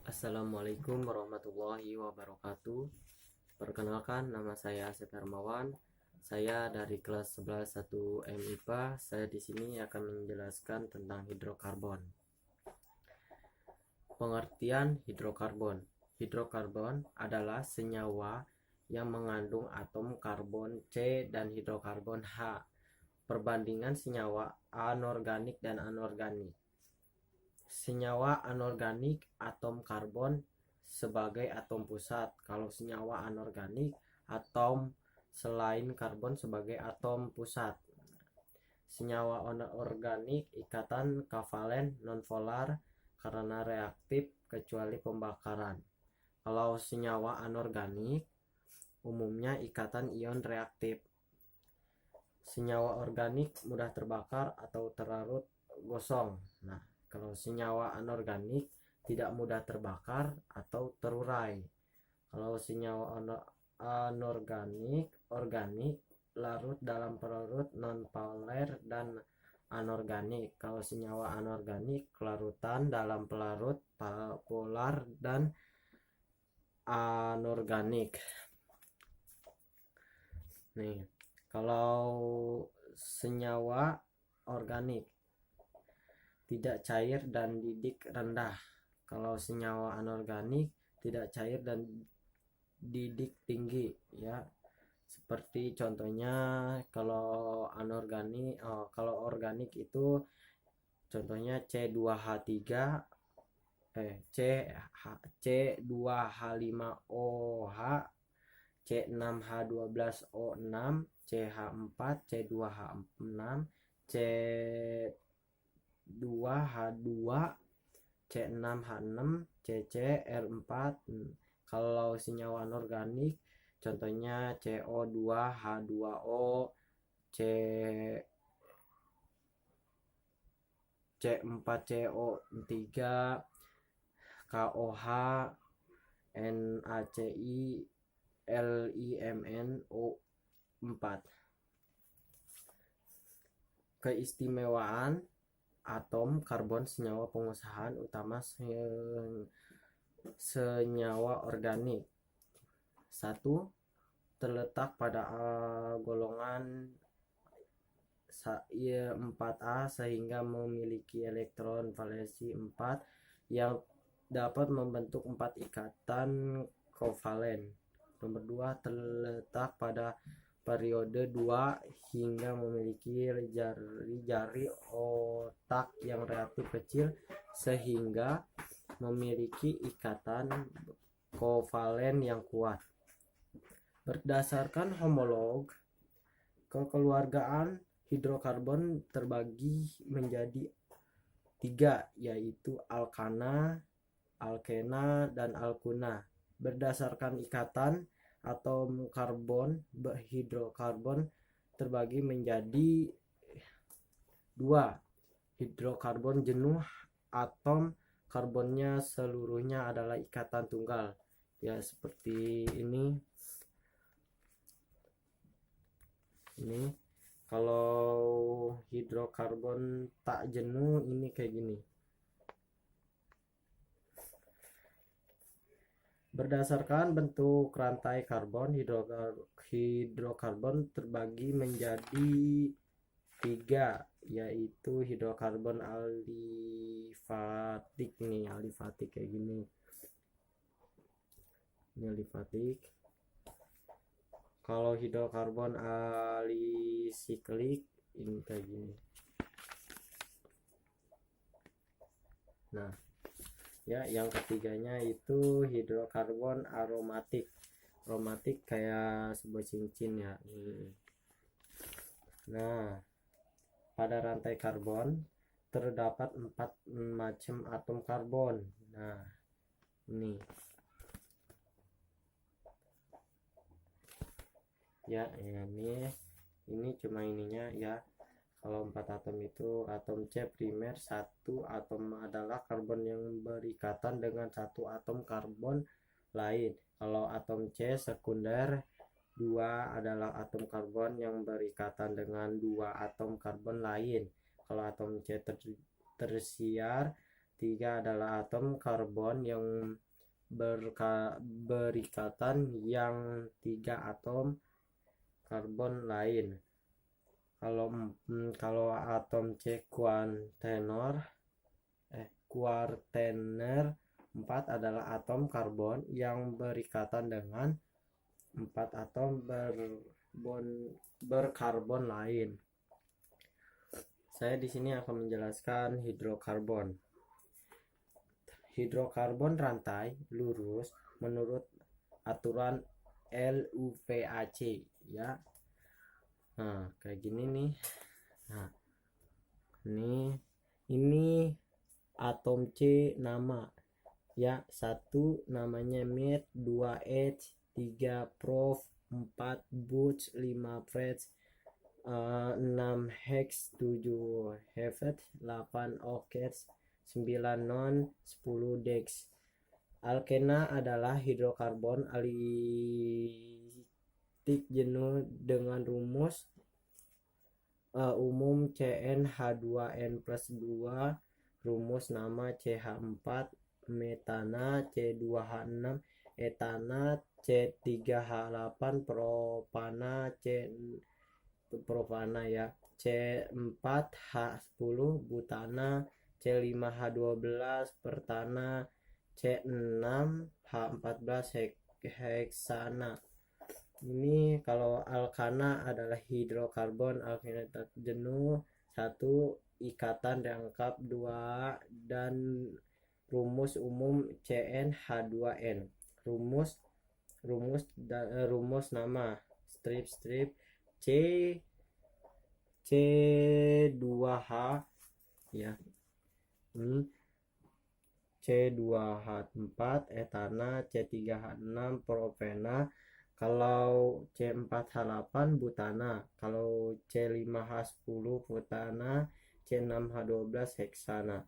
Assalamualaikum warahmatullahi wabarakatuh. Perkenalkan, nama saya Asep Hermawan. Saya dari kelas 11 1 MIPA. Saya di sini akan menjelaskan tentang hidrokarbon. Pengertian hidrokarbon. Hidrokarbon adalah senyawa yang mengandung atom karbon C dan hidrokarbon H. Perbandingan senyawa anorganik dan anorganik. Senyawa anorganik atom karbon sebagai atom pusat. Kalau senyawa anorganik atom selain karbon sebagai atom pusat. Senyawa organik ikatan kavalen nonpolar karena reaktif kecuali pembakaran. Kalau senyawa anorganik umumnya ikatan ion reaktif. Senyawa organik mudah terbakar atau terlarut gosong. Nah, kalau senyawa anorganik tidak mudah terbakar atau terurai. Kalau senyawa anorganik organik larut dalam pelarut nonpolar dan anorganik. Kalau senyawa anorganik larutan dalam pelarut polar dan anorganik. Nih, kalau senyawa organik tidak cair dan didik rendah. Kalau senyawa anorganik tidak cair dan didik tinggi, ya. Seperti contohnya kalau anorganik, kalau organik itu contohnya C2H3 C2H5OH C6H12O6 CH4 C2H6 C2H2 C6H6 CCr4. Kalau senyawa anorganik contohnya CO2H2O C C4CO3 KOH NaCl LiMNO4. Keistimewaan atom karbon senyawa pengusahaan utama senyawa organik. 1. Terletak pada golongan 4A sehingga memiliki elektron valensi 4 yang dapat membentuk 4 ikatan kovalen. Nomor 2. Terletak pada periode 2 hingga memiliki jari-jari otak yang relatif kecil sehingga memiliki ikatan kovalen yang kuat. Berdasarkan homolog, kekeluargaan hidrokarbon terbagi menjadi 3, yaitu alkana, alkena, dan alkuna. Berdasarkan ikatan atom karbon, hidrokarbon terbagi menjadi 2. Hidrokarbon jenuh, atom karbonnya seluruhnya adalah ikatan tunggal, ya seperti ini. Kalau hidrokarbon tak jenuh ini kayak gini. Berdasarkan bentuk rantai karbon, hidrokarbon terbagi menjadi 3, yaitu hidrokarbon alifatik. Alifatik kayak gini. Ini alifatik. Kalau hidrokarbon alisiklik ini kayak gini. Nah, ya, yang ketiganya itu hidrokarbon aromatik. Aromatik kayak sebuah cincin, ya. Nah, pada rantai karbon terdapat 4 macam atom karbon. Nah, ini ya, ini cuma ininya, ya. Kalau 4 atom itu atom C primer, 1 atom adalah karbon yang berikatan dengan 1 atom karbon lain. Kalau atom C sekunder, 2 adalah atom karbon yang berikatan dengan 2 atom karbon lain. Kalau atom C tersiar, 3 adalah atom karbon yang berikatan yang 3 atom karbon lain. Kalau atom C kuartener 4 adalah atom karbon yang berikatan dengan 4 atom berkarbon lain. Saya di sini akan menjelaskan hidrokarbon. Hidrokarbon rantai lurus menurut aturan LUVAC ya. Nah, kayak gini nih. Nah, ini atom C nama ya, 1 namanya Met, 2 H, 3 Prof, 4 Butch, 5 Freds, 6 Hex, 7 Hefet, 8 Ockets, 9 Non, 10 Dex. Alkena adalah hidrokarbon alistik jenuh dengan rumus umum CnH2n+2, rumus nama CH4, metana C2H6, etana C3H8, propana ya, C4H10, butana C5H12, pertana C6H14, heksana. Ini kalau alkana adalah hidrokarbon alkena jenuh 1, ikatan rangkap 2, dan rumus umum CnH2n. Rumus nama strip C2H ya. Ini C2H4, etana C3H6, propena. Kalau C4H8 butana, kalau C5H10 butana, C6H12 heksana.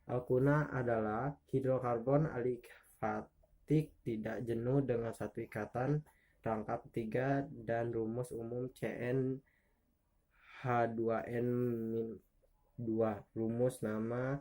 Alkuna adalah hidrokarbon alifatik tidak jenuh dengan 1 ikatan rangkap 3 dan rumus umum CnH2n-2. Rumus nama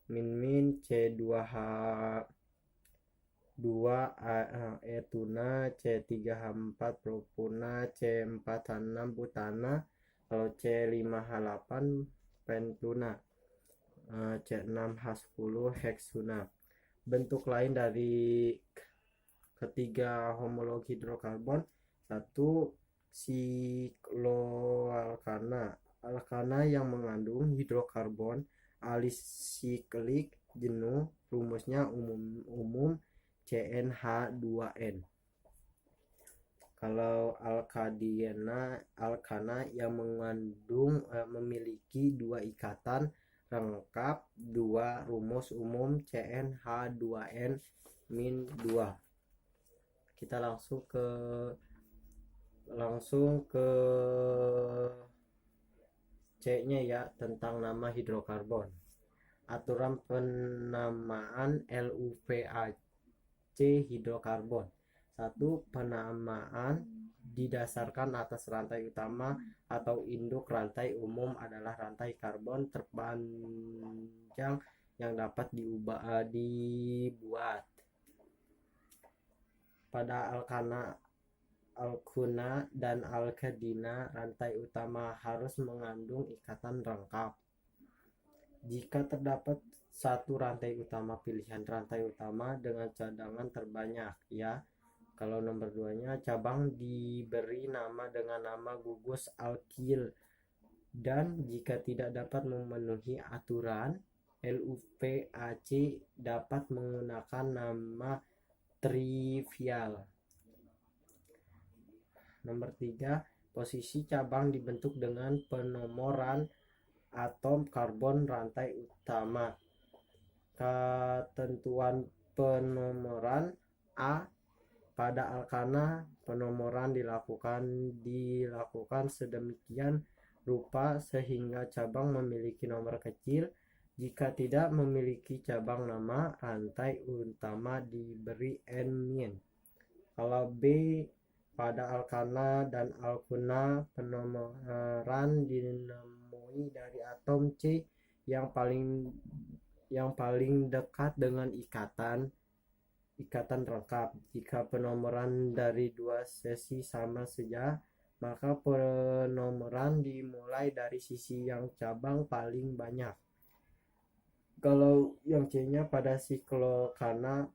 min C2H2 etuna, C3H4 propuna, C4H6 butana, kalau C5H8 pentuna, C6H10 heksuna. Bentuk lain dari ketiga homolog hidrokarbon: 1 sikloalkana, alkana yang mengandung hidrokarbon alisiklik jenuh, rumusnya umum CnH2n. Kalau alkana yang mengandung memiliki 2 ikatan rangkap 2, rumus umum CnH2n-2. Kita langsung ke C-nya ya, tentang nama hidrokarbon. Aturan penamaan LUVAC hidrokarbon. 1. Penamaan didasarkan atas rantai utama atau induk rantai umum adalah rantai karbon terpanjang yang dapat dibuat. Pada alkuna dan alkedina, rantai utama harus mengandung ikatan rangkap. Jika terdapat 1 rantai utama, pilihan rantai utama dengan cadangan terbanyak ya. Kalau nomor 2-nya, cabang diberi nama dengan nama gugus alkil, dan jika tidak dapat memenuhi aturan LUVAC dapat menggunakan nama trivial. Nomor 3, posisi cabang dibentuk dengan penomoran atom karbon rantai utama. Ketentuan penomoran: A. Pada alkana, penomoran dilakukan sedemikian rupa sehingga cabang memiliki nomor kecil. Jika tidak memiliki cabang, nama rantai utama diberi N-. Kalau B. Pada alkana dan alkuna, penomoran dinemui dari atom C yang paling yang paling dekat dengan ikatan rangkap. Jika penomoran dari dua sisi sama saja, maka penomoran dimulai dari sisi yang cabang paling banyak. Kalau yang C-nya pada siklokanat,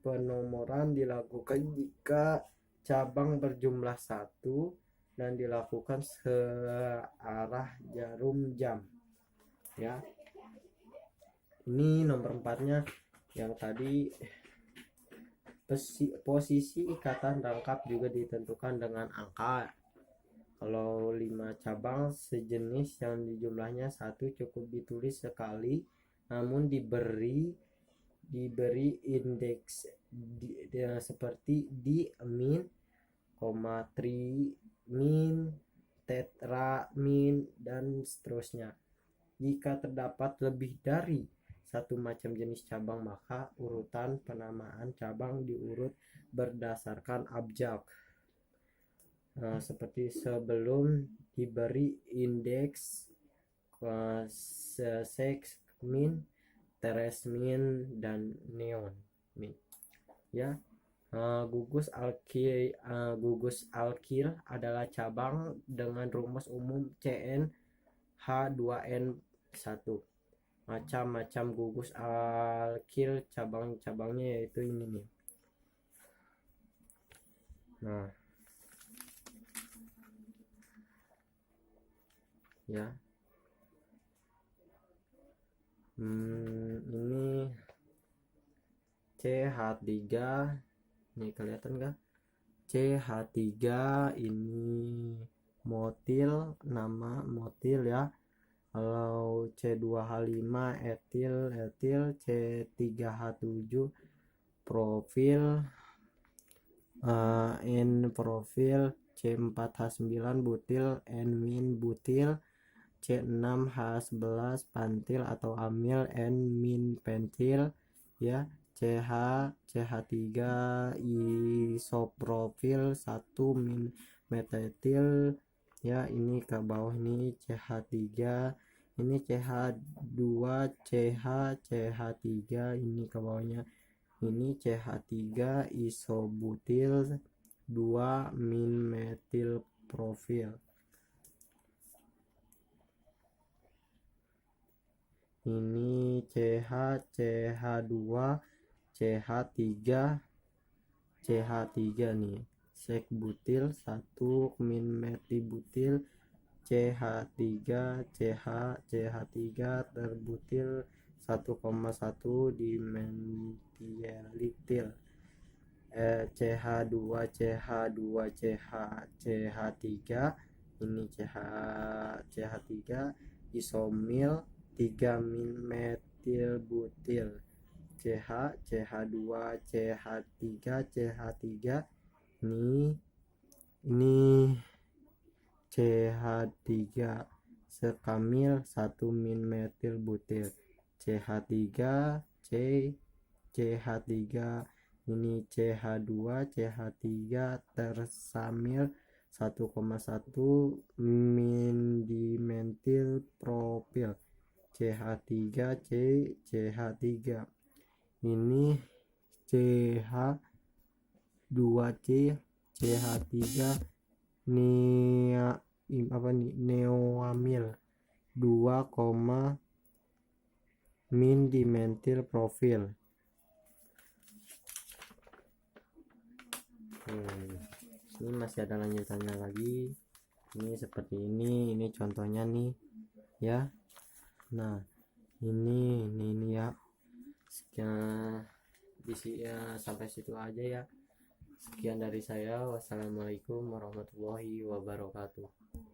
penomoran dilakukan jika cabang berjumlah 1 dan dilakukan searah jarum jam. Ya. Ini nomor 4-nya yang tadi. Posisi ikatan rangkap juga ditentukan dengan angka. Kalau 5 cabang sejenis yang jumlahnya 1 cukup ditulis sekali, namun diberi indeks seperti di, min, tri, min, tetra, min, dan seterusnya. Jika terdapat lebih dari satu macam jenis cabang, maka urutan penamaan cabang diurut berdasarkan abjad. Seperti sebelum diberi indeks seks, min, teres, min, dan neon, min. Ya, gugus alkil adalah cabang dengan rumus umum Cn H2n1. Macam-macam gugus alkil cabang-cabangnya yaitu ini nih. Nah, ya, ini CH3, ini kelihatan gak? CH3 ini motil, nama motil ya. Kalau C2H5 etil, C3H7 profil, N profil, C4H9 butil, N-min butil, C6H11 pantil atau amil, N-min pentil ya. CH3 isoprofil 1 min metetil ya. Ini ke bawah ini CH3, ini CH2 CH3, ini ke bawahnya ini CH3 isobutil 2 min metil profil. Ini CH2 CH3 nih, sek butil 1 min metibutil, CH3 CH3 terbutil 1,1 dimetilatil. CH2 CH3 ini CH3 isomil 3 min metil butil. CH2 CH3 ini CH3 sekamil 1 min metil butil. CH3 ini CH2 CH3 tersamil 1,1 min dimetil propil. CH3 CH3 ini CH2C CH3 neoamil 2, min dimetil profil. Ini masih ada lanjutannya lagi. Ini seperti ini contohnya nih ya. Nah, ini ya. Sekian ya, sampai situ aja ya. Sekian dari saya. Wassalamualaikum warahmatullahi wabarakatuh.